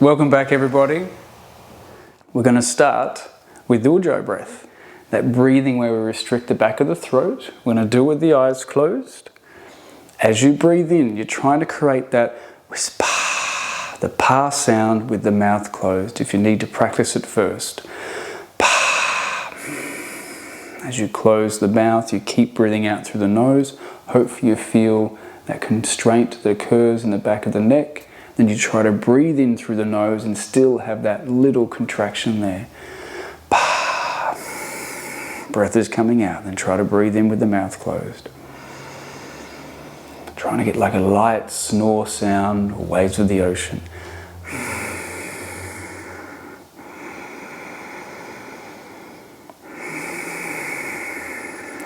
Welcome back, everybody. We're going to start with the Ujai breath. That breathing where we restrict the back of the throat. We're going to do it with the eyes closed. As you breathe in, you're trying to create that whisper, the pa sound with the mouth closed. If you need to practice it first. Pa. As you close the mouth, you keep breathing out through the nose. Hopefully you feel that constraint that occurs in the back of the neck. Then you try to breathe in through the nose and still have that little contraction there. Breath is coming out. Then try to breathe in with the mouth closed. Trying to get like a light snore sound or waves of the ocean.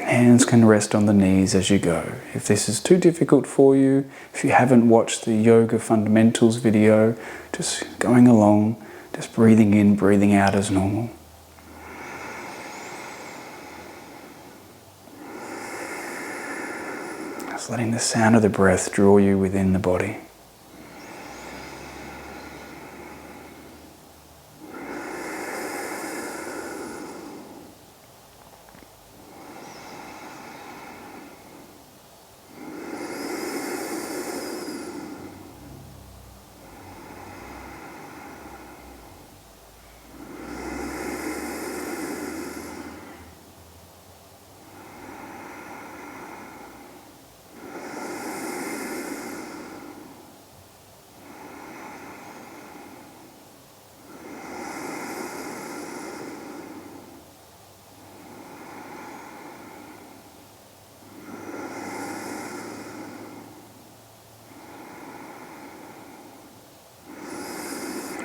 Hands can rest on the knees as you go. If this is too difficult for you, if you haven't watched the Yoga Fundamentals video, just going along, just breathing in, breathing out as normal. Just letting the sound of the breath draw you within the body.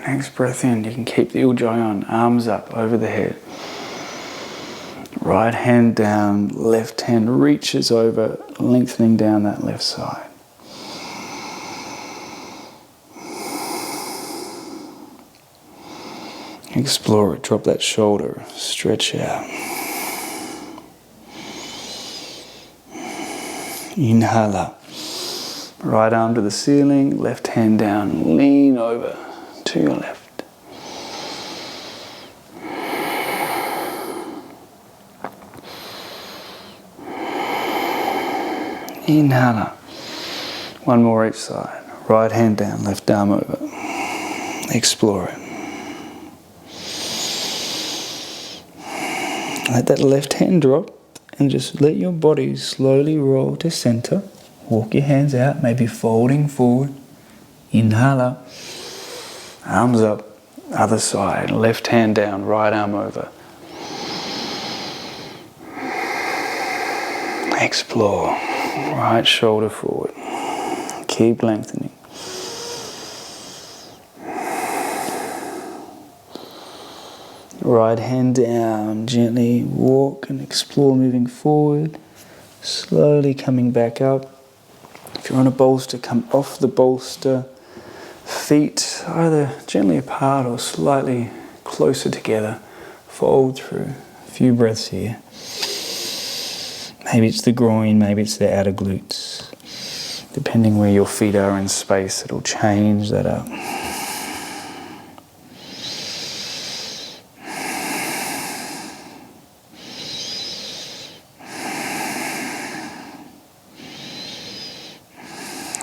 Next breath in, you can keep the Ujai on, arms up over the head. Right hand down, left hand reaches over, lengthening down that left side. Explore it, drop that shoulder, stretch out. Inhale up. Right arm to the ceiling, left hand down, lean over to your left. Inhale up. One more each side. Right hand down, left arm over. Explore it. Let that left hand drop and just let your body slowly roll to center. Walk your hands out, maybe folding forward. Inhale up. Arms up, other side, left hand down, right arm over. Explore, right shoulder forward. Keep lengthening. Right hand down, gently walk and explore moving forward. Slowly coming back up. If you're on a bolster, come off the bolster. Feet either gently apart or slightly closer together. Fold through. A few breaths here. Maybe it's the groin, maybe it's the outer glutes. Depending where your feet are in space, it'll change that up.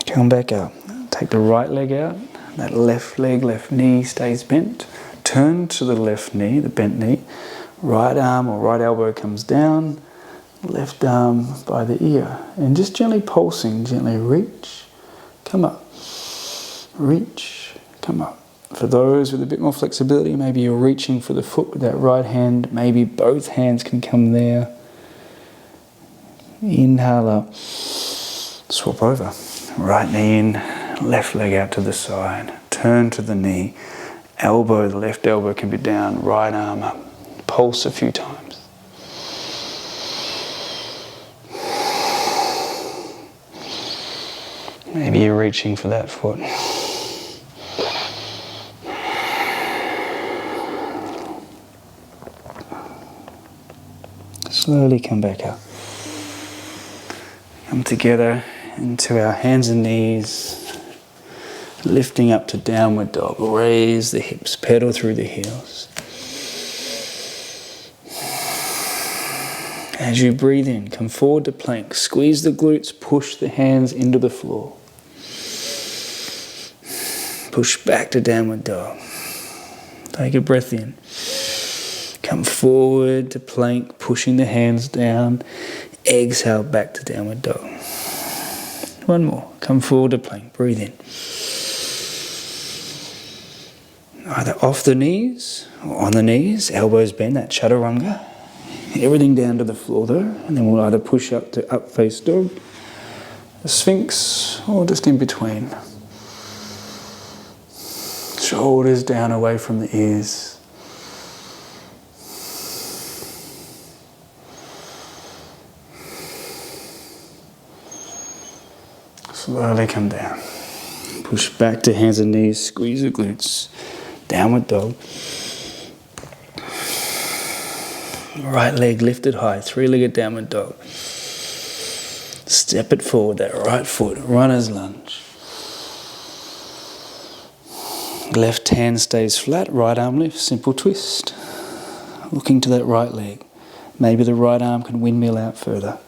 Come back up. Take the right leg out. That left leg, left knee stays bent. Turn to the left knee, the bent knee. Right arm or right elbow comes down. Left arm by the ear. And just gently pulsing, gently reach, come up. Reach, come up. For those with a bit more flexibility, maybe you're reaching for the foot with that right hand. Maybe both hands can come there. Inhale up. Swap over. Right knee in. Left leg out to the side, turn to the knee, elbow, the left elbow can be down, right arm up, pulse a few times. Maybe you're reaching for that foot. Slowly come back up. Come together into our hands and knees. Lifting up to downward dog. Raise the hips, pedal through the heels. As you breathe in, come forward to plank. Squeeze the glutes, push the hands into the floor. Push back to downward dog. Take a breath in. Come forward to plank, pushing the hands down. Exhale back to downward dog. One more. Come forward to plank. Breathe in. Either off the knees or on the knees. Elbows bend, that chaturanga. Everything down to the floor though. And then we'll either push up to up face dog, the sphinx, or just in between. Shoulders down away from the ears. Slowly come down. Push back to hands and knees, squeeze the glutes. Downward dog. Right leg lifted high, three-legged downward dog. Step it forward, that right foot, runner's lunge. Left hand stays flat, right arm lifts, simple twist. Looking to that right leg. Maybe the right arm can windmill out further.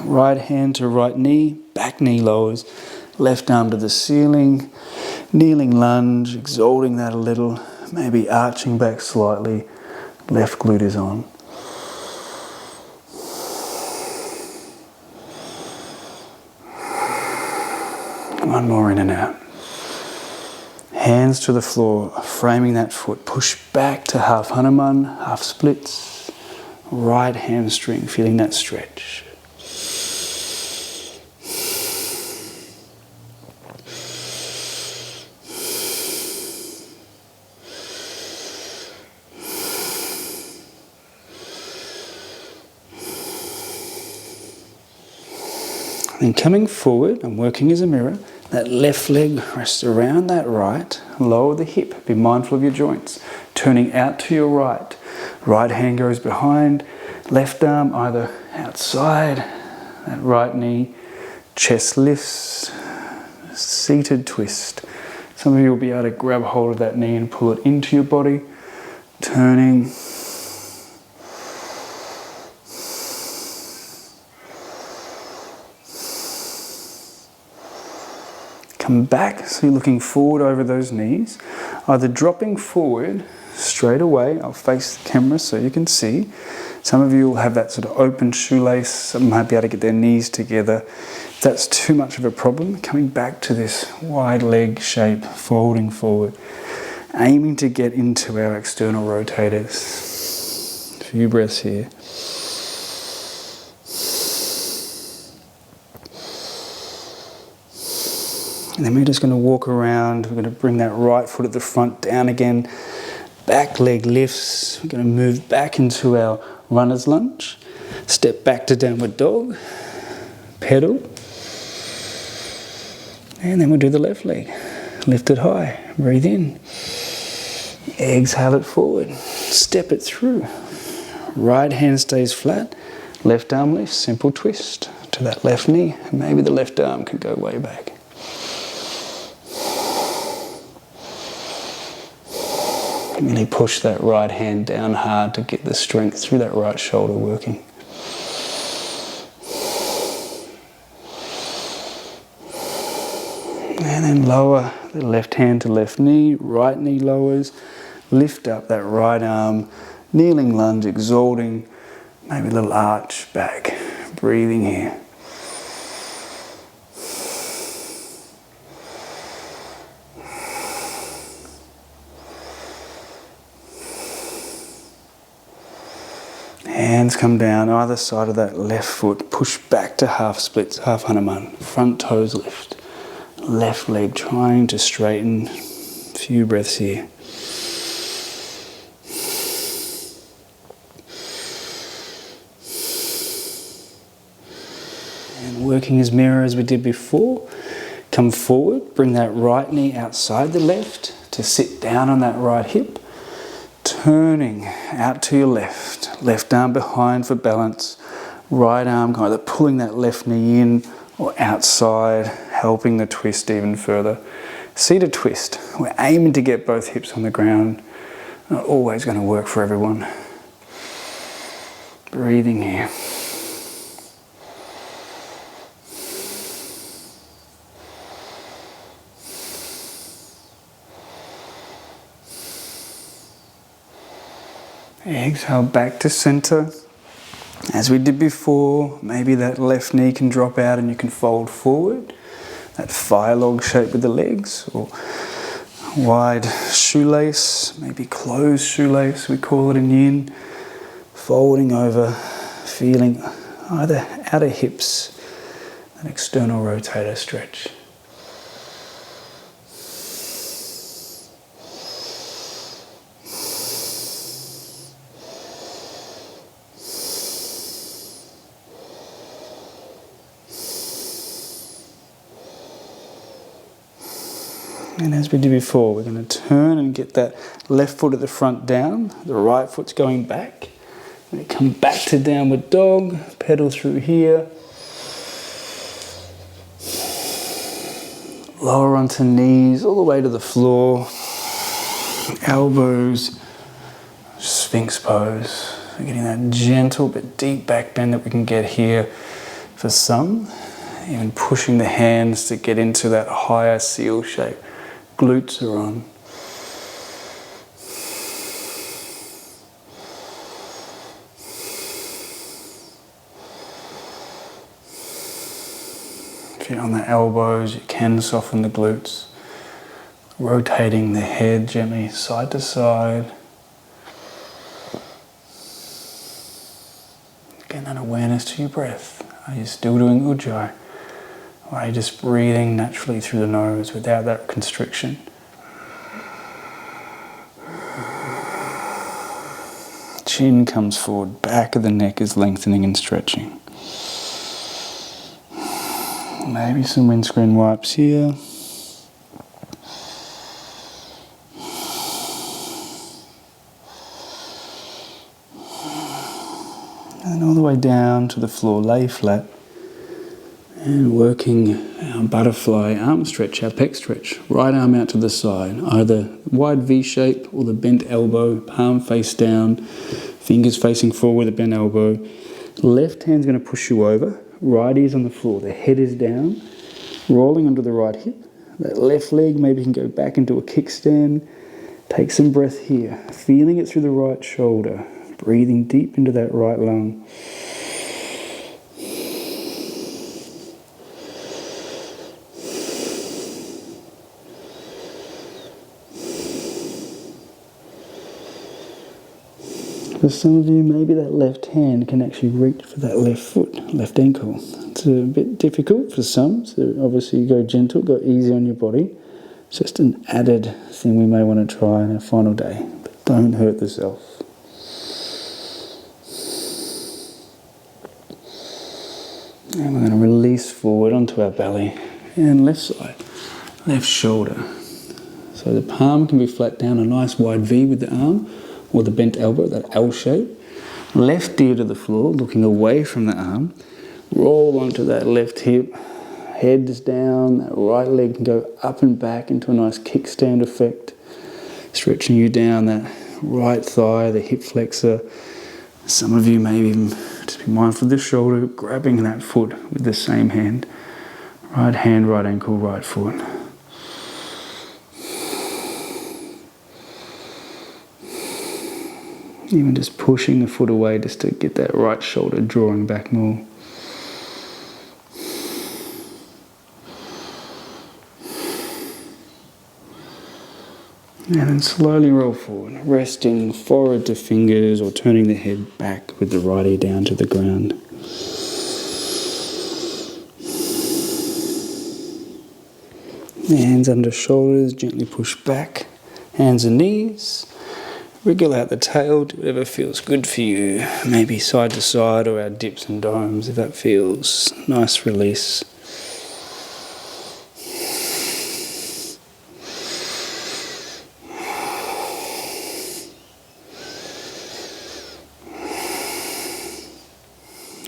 Right hand to right knee, back knee lowers, left arm to the ceiling, kneeling lunge, exalting that a little, maybe arching back slightly, left glute is on. One more in and out. Hands to the floor, framing that foot, push back to half Hanuman, half splits, right hamstring, feeling that stretch. Then coming forward, I'm working as a mirror. That left leg rests around that right. Lower the hip. Be mindful of your joints. Turning out to your right. Right hand goes behind. Left arm either outside. That right knee. Chest lifts. Seated twist. Some of you will be able to grab hold of that knee and pull it into your body. Turning. Come back, so you're looking forward over those knees, either dropping forward straight away. I'll face the camera so you can see. Some of you will have that sort of open shoelace, some might be able to get their knees together. If that's too much of a problem, coming back to this wide leg shape, folding forward, aiming to get into our external rotators. A few breaths here. And then we're just going to walk around. We're going to bring that right foot at the front down again. Back leg lifts. We're going to move back into our runner's lunge. Step back to downward dog. Pedal. And then we'll do the left leg. Lift it high. Breathe in. Exhale it forward. Step it through. Right hand stays flat. Left arm lifts. Simple twist to that left knee. And maybe the left arm can go way back. Really push that right hand down hard to get the strength through that right shoulder working. And then lower the left hand to left knee, right knee lowers, lift up that right arm, kneeling lunge, exalting, maybe a little arch back, breathing here. Hands come down either side of that left foot. Push back to half splits, half Hanuman. Front toes lift. Left leg trying to straighten. A few breaths here. And working as mirror as we did before. Come forward. Bring that right knee outside the left to sit down on that right hip. Turning out to your left. Left arm behind for balance. Right arm either pulling that left knee in or outside, helping the twist even further. Seated twist. We're aiming to get both hips on the ground. Not always going to work for everyone. Breathing here. Exhale back to center. As we did before, maybe that left knee can drop out and you can fold forward. That fire log shape with the legs, or wide shoelace, maybe closed shoelace, we call it in yin. Folding over, feeling either outer hips, an external rotator stretch. And as we did before, we're going to turn and get that left foot at the front down, the right foot's going back. We come back to downward dog, pedal through here. Lower onto knees, all the way to the floor. Elbows, Sphinx pose. We're getting that gentle but deep back bend that we can get here for some. Even pushing the hands to get into that higher seal shape. Glutes are on. If you're on the elbows, you can soften the glutes. Rotating the head gently side to side. Getting that awareness to your breath. Are you still doing Ujai? Or are you just breathing naturally through the nose without that constriction? Chin comes forward, back of the neck is lengthening and stretching. Maybe some windscreen wipes here. And all the way down to the floor, lay flat. And working our butterfly arm stretch, our pec stretch. Right arm out to the side, either wide V shape or the bent elbow, palm face down, fingers facing forward with the bent elbow. Left hand's going to push you over, right ear's on the floor, the head is down, rolling onto the right hip. That left leg maybe can go back into a kickstand. Take some breath here, feeling it through the right shoulder, breathing deep into that right lung. For some of you, maybe that left hand can actually reach for that left foot, left ankle. It's a bit difficult for some, so obviously you go gentle, go easy on your body. It's just an added thing we may want to try on our final day, but don't hurt the self. And we're going to release forward onto our belly and left side, left shoulder. So the palm can be flat down, a nice wide V with the arm, or the bent elbow, that L shape. Left ear to the floor, looking away from the arm. Roll onto that left hip, head's down, that right leg can go up and back into a nice kickstand effect. Stretching you down that right thigh, the hip flexor. Some of you may even just be mindful of the shoulder, grabbing that foot with the same hand. Right hand, right ankle, right foot. Even just pushing the foot away just to get that right shoulder drawing back more. And then slowly roll forward, resting forward to fingers or turning the head back with the right ear down to the ground. Hands under shoulders, gently push back, hands and knees. Wriggle out the tail, do whatever feels good for you. Maybe side to side or our dips and domes if that feels nice release.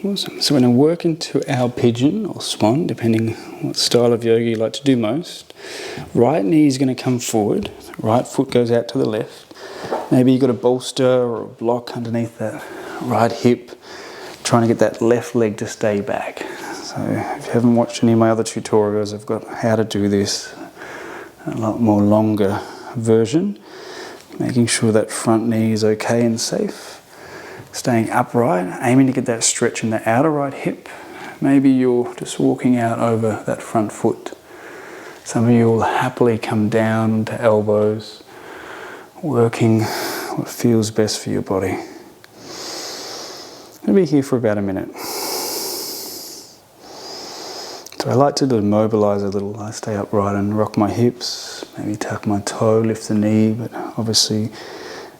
Awesome. So we're going to work into our pigeon or swan, depending what style of yoga you like to do most. Right knee is going to come forward. Right foot goes out to the left. Maybe you've got a bolster or a block underneath that right hip, trying to get that left leg to stay back. So if you haven't watched any of my other tutorials, I've got how to do this, a lot more longer version. Making sure that front knee is okay and safe. Staying upright, aiming to get that stretch in the outer right hip. Maybe you're just walking out over that front foot. Some of you will happily come down to elbows, working what feels best for your body. I'll be here for about a minute. So I like to mobilize a little. I stay upright and rock my hips, maybe tuck my toe, lift the knee, but obviously,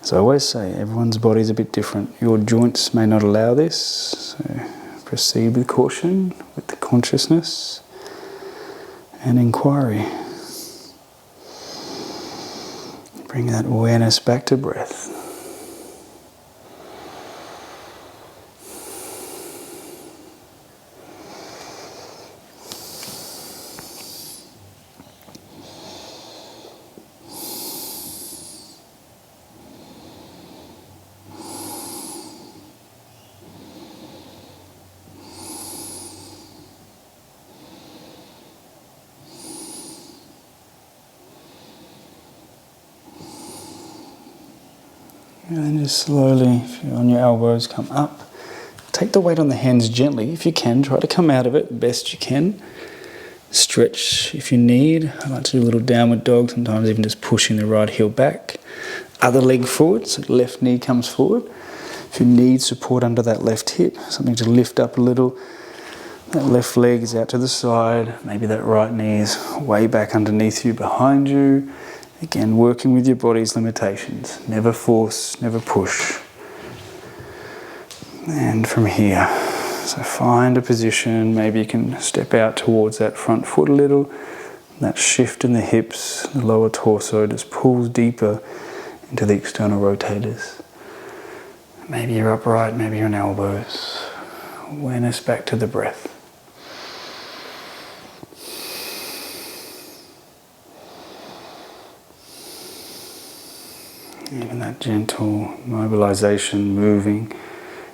as I always say, everyone's body is a bit different. Your joints may not allow this, so proceed with caution, with the consciousness and inquiry. Bring that awareness back to breath. And then just slowly, if you're on your elbows, come up. Take the weight on the hands gently. If you can, try to come out of it best you can. Stretch if you need. I like to do a little downward dog, sometimes even just pushing the right heel back. Other leg forward, so left knee comes forward. If you need support under that left hip, something to lift up a little. That left leg is out to the side. Maybe that right knee is way back underneath you, behind you. Again, working with your body's limitations. Never force, never push. And from here, so find a position. Maybe you can step out towards that front foot a little. That shift in the hips, the lower torso just pulls deeper into the external rotators. Maybe you're upright, maybe you're on elbows. Awareness back to the breath. Even that gentle mobilization, moving,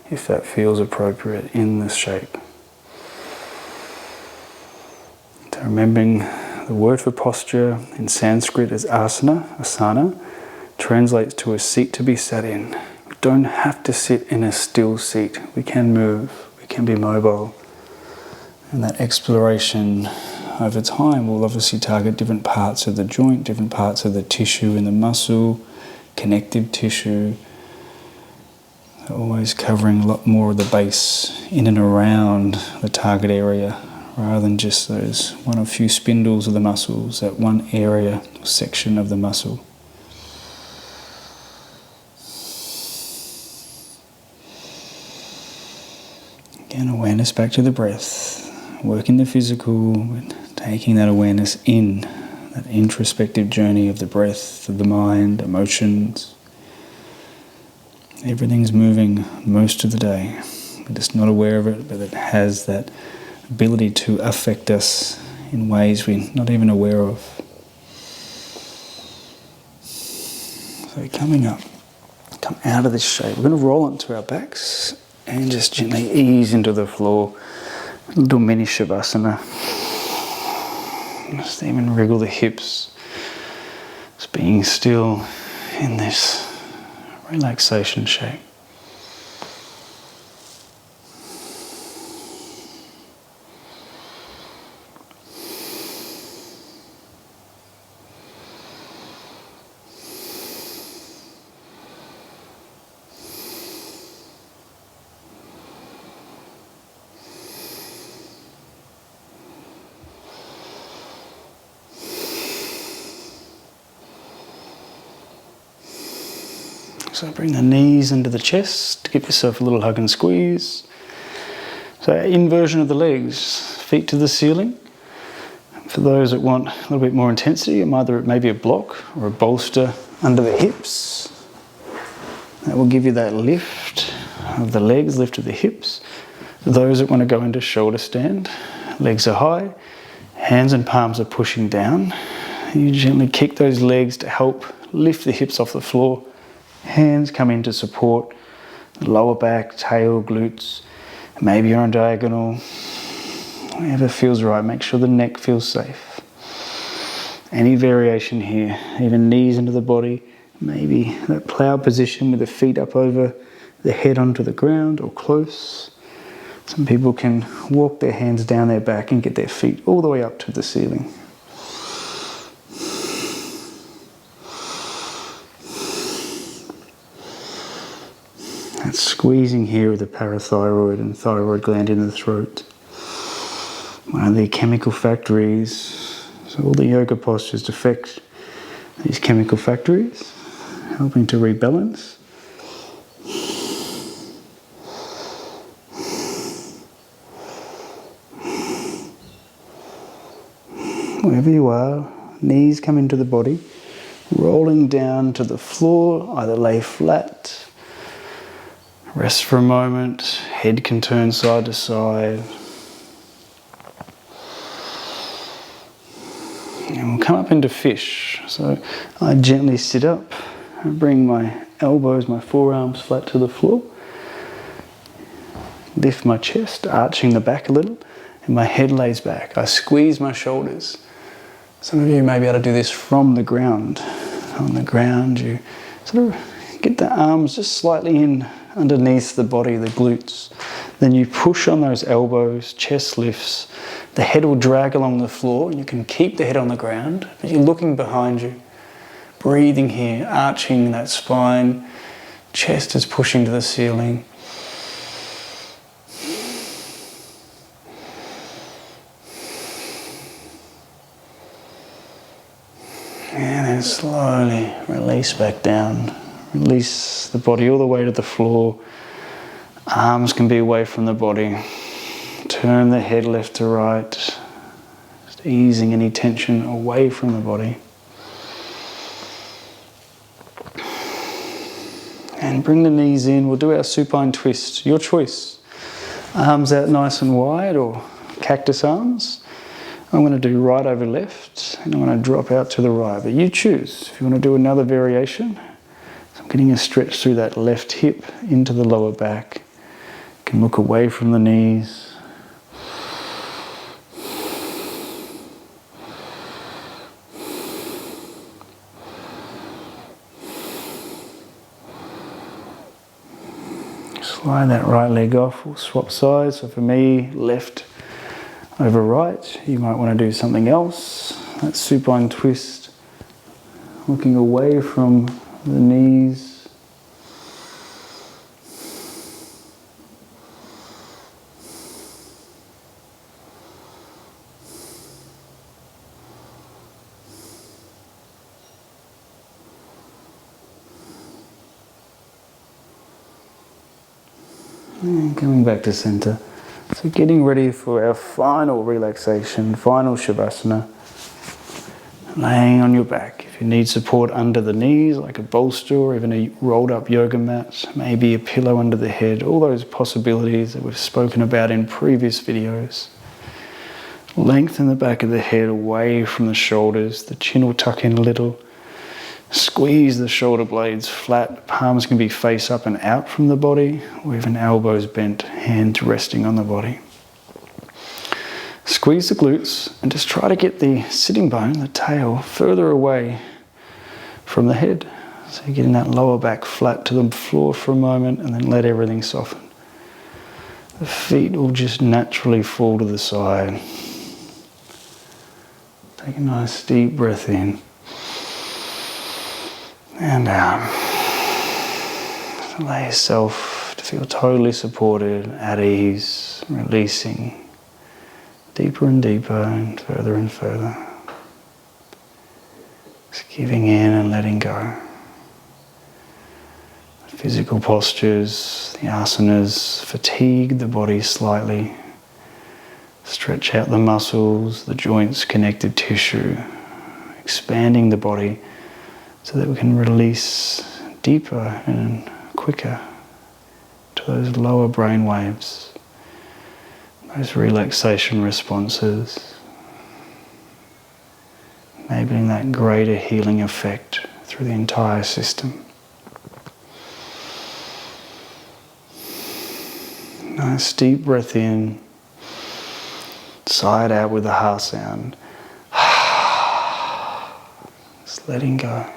if that feels appropriate in this shape. So remembering the word for posture in Sanskrit is asana, translates to a seat to be sat in. We don't have to sit in a still seat. We can move, we can be mobile. And that exploration over time will obviously target different parts of the joint, different parts of the tissue in the muscle, connective tissue, always covering a lot more of the base in and around the target area rather than just those one or few spindles of the muscles, that one area or section of the muscle. Again, awareness back to the breath, working the physical, taking that awareness in. That introspective journey of the breath, of the mind, emotions. Everything's moving most of the day. We're just not aware of it, but it has that ability to affect us in ways we're not even aware of. So coming up, come out of this shape. We're going to roll onto our backs and just gently ease into the floor. A little mini Sivassana. Just even wriggle the hips, just being still in this relaxation shape. So bring the knees into the chest, give yourself a little hug and squeeze. So inversion of the legs, feet to the ceiling. For those that want a little bit more intensity, either it may be a block or a bolster under the hips. That will give you that lift of the legs, lift of the hips. Those that want to go into shoulder stand, legs are high, hands and palms are pushing down. You gently kick those legs to help lift the hips off the floor. Hands come in to support the lower back, tail, glutes. Maybe you're on diagonal. Whatever feels right. Make sure the neck feels safe. Any variation here, even knees into the body. Maybe that plow position with the feet up over the head onto the ground or close. Some people can walk their hands down their back and get their feet all the way up to the ceiling. That squeezing here of the parathyroid and thyroid gland in the throat. One of the chemical factories. So all the yoga postures affect these chemical factories, helping to rebalance. Wherever you are, knees come into the body, rolling down to the floor, either lay flat, rest for a moment, head can turn side to side. And we'll come up into fish. So I gently sit up and bring my elbows, my forearms flat to the floor. Lift my chest, arching the back a little, and my head lays back. I squeeze my shoulders. Some of you may be able to do this from the ground. On the ground, you sort of get the arms just slightly in underneath the body, the glutes. Then you push on those elbows, chest lifts. The head will drag along the floor. You can keep the head on the ground, but you're looking behind you. Breathing here, arching that spine. Chest is pushing to the ceiling. And then slowly release back down. Release the body all the way to the floor. Arms can be away from the body. Turn the head left to right. Just easing any tension away from the body. And bring the knees in. We'll do our supine twist. Your choice. Arms out nice and wide or cactus arms. I'm going to do right over left and I'm going to drop out to the right. But you choose if you want to do another variation. So I'm getting a stretch through that left hip into the lower back. You can look away from the knees. Slide that right leg off. We'll swap sides. So for me, left over right. You might want to do something else. That supine twist, looking away from the knees. And coming back to center. So getting ready for our final relaxation, final Sivassana. Laying on your back. If you need support under the knees, like a bolster or even a rolled up yoga mat, maybe a pillow under the head, all those possibilities that we've spoken about in previous videos. Lengthen the back of the head away from the shoulders, the chin will tuck in a little. Squeeze the shoulder blades flat, palms can be face up and out from the body, or even elbows bent, hands resting on the body. Squeeze the glutes and just try to get the sitting bone, the tail, further away from the head. So you're getting that lower back flat to the floor for a moment and then let everything soften. The feet will just naturally fall to the side. Take a nice deep breath in. And out. Allow yourself to feel totally supported, at ease, releasing deeper and deeper and further. Just giving in and letting go. The physical postures, the asanas, fatigue the body slightly. Stretch out the muscles, the joints, connective tissue, expanding the body, so that we can release deeper and quicker to those lower brain waves. those relaxation responses, enabling that greater healing effect through the entire system. Nice deep breath in, sigh it out with a ha sound. Just letting go.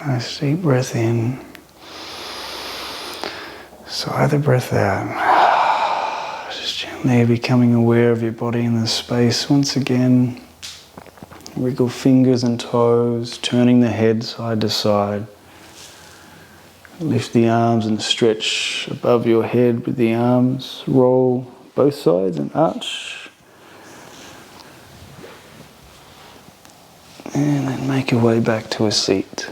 Nice deep breath in. Sigh the breath out. Just gently becoming aware of your body in the space once again. Wriggle fingers and toes, turning the head side to side. Lift the arms and stretch above your head with the arms. Roll both sides and arch. And then make your way back to a seat.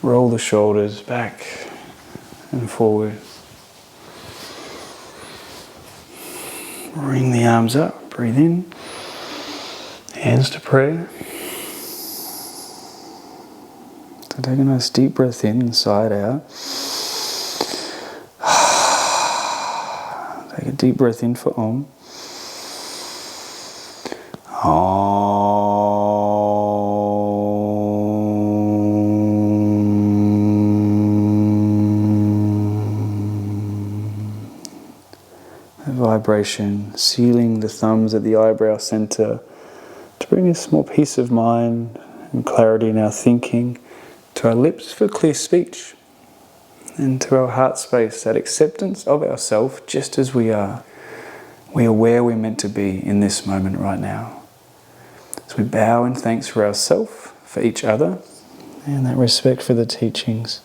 Roll the shoulders back and forward. Bring the arms up, breathe in. Hands to prayer. So take a nice deep breath in and sigh it out. Take a deep breath in for Om. The vibration sealing the thumbs at the eyebrow center to bring us more peace of mind and clarity in our thinking, to our lips for clear speech, and to our heart space, that acceptance of ourself just as we are. We are where we're meant to be in this moment right now. So we bow in thanks for ourselves, for each other, and that respect for the teachings.